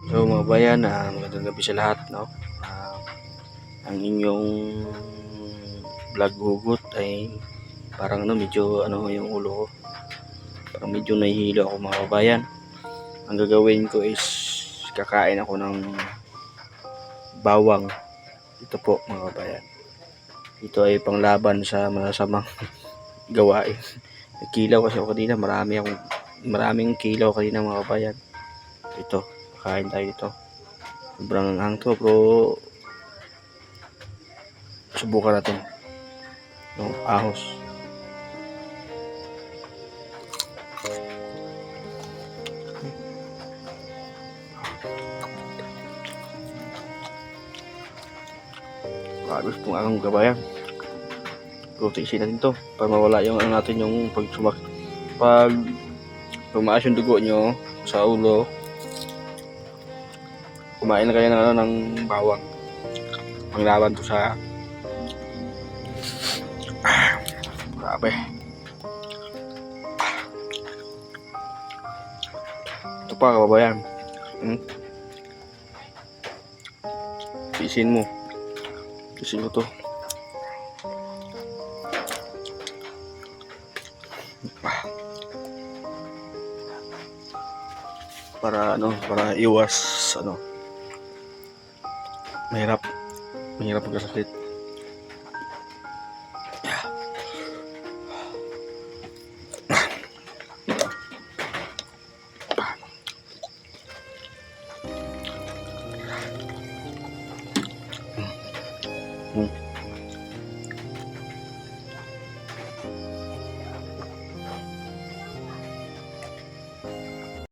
So mga bayan, magandang gabi sa lahat, no? Ang inyong vlog hugot ay parang medyo yung ulo ko. Parang medyo nahihilo ako mga bayan. Ang gagawin ko is kakain ako ng bawang. Ito po mga bayan. Ito ay panglaban sa masasamang gawain. Kilaw kasi ako kanina, maraming kilaw kanina mga bayan. Ito, kakain tayo ito. Sobrang anghang to, bro. Subukan natin yung ahos. Habis pong akong gabayan. Protein natin to para mawala yung natin yung pag tumaas yung dugo nyo sa ulo. Kumain na kayo ng bawang. Panglaban to sa grabe. Ito pa kababayan. Pisin mo to. Para iwas mahirap magkasakit.